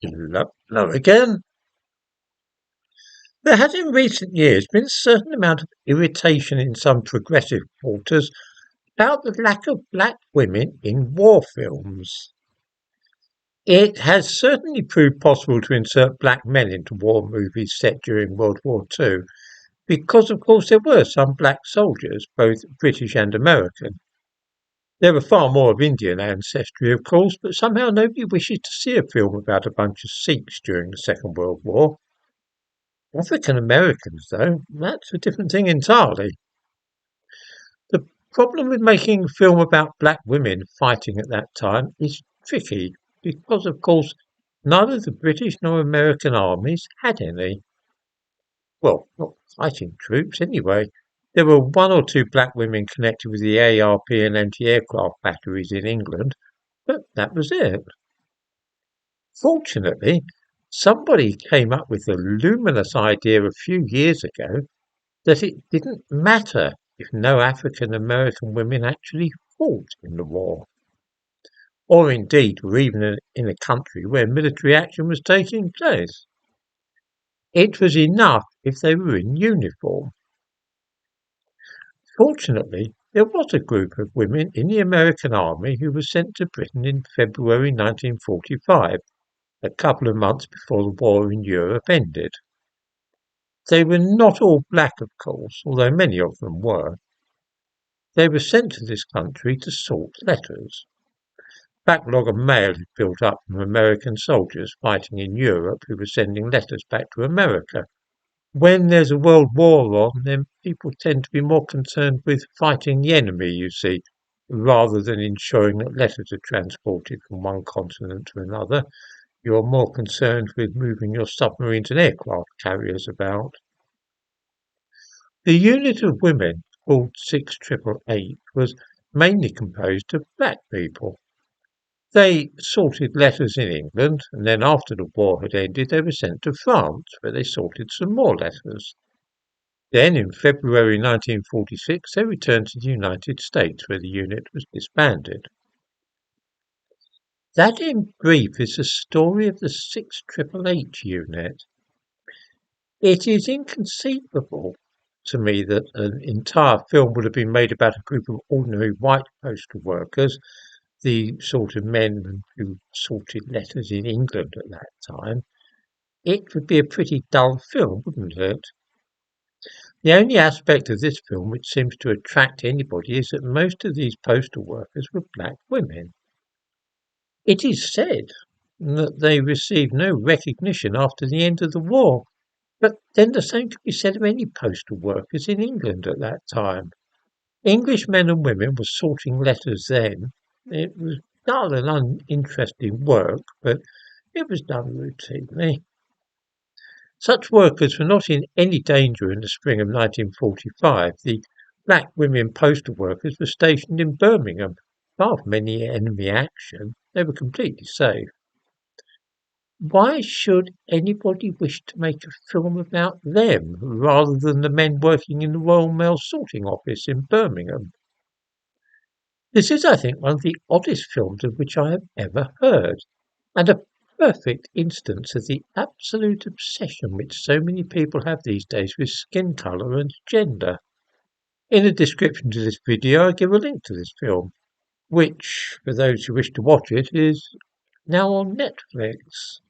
Hello again. There has in recent years been a certain amount of irritation in some progressive quarters about the lack of black women in war films. It has certainly proved possible to insert black men into war movies set during World War II, because of course there were some black soldiers, both British and American. They were far more of Indian ancestry, of course, but somehow nobody wishes to see a film about a bunch of Sikhs during the Second World War. African Americans, though, that's a different thing entirely. The problem with making a film about black women fighting at that time is tricky because, of course, neither the British nor American armies had any. Well, not fighting troops anyway. There were one or two black women connected with the ARP and anti-aircraft batteries in England, but that was it. Fortunately, somebody came up with the luminous idea a few years ago that it didn't matter if no African American women actually fought in the war, or indeed were even in a country where military action was taking place. It was enough if they were in uniform. Fortunately, there was a group of women in the American Army who were sent to Britain in February 1945, a couple of months before the war in Europe ended. They were not all black, of course, although many of them were. They were sent to this country to sort letters. Backlog of mail had built up from American soldiers fighting in Europe who were sending letters back to America. When there's a world war on, then people tend to be more concerned with fighting the enemy, you see, rather than ensuring that letters are transported from one continent to another. You're more concerned with moving your submarines and aircraft carriers about. The unit of women, called 6888, was mainly composed of black people. They sorted letters in England, and then after the war had ended they were sent to France, where they sorted some more letters. Then in February 1946 they returned to the United States, where the unit was disbanded. That in brief is the story of the 6888 unit. It is inconceivable to me that an entire film would have been made about a group of ordinary white postal workers, the sort of men who sorted letters in England at that time. It would be a pretty dull film, wouldn't it? The only aspect of this film which seems to attract anybody is that most of these postal workers were black women. It is said that they received no recognition after the end of the war, but then the same could be said of any postal workers in England at that time. English men and women were sorting letters then. It was dull and uninteresting work, but it was done routinely. Such workers were not in any danger in the spring of 1945. The black women postal workers were stationed in Birmingham. Far from any enemy action, they were completely safe. Why should anybody wish to make a film about them rather than the men working in the Royal Mail sorting office in Birmingham? This is, I think, one of the oddest films of which I have ever heard, and a perfect instance of the absolute obsession which so many people have these days with skin colour and gender. In the description to this video I give a link to this film, which, for those who wish to watch it, is now on Netflix.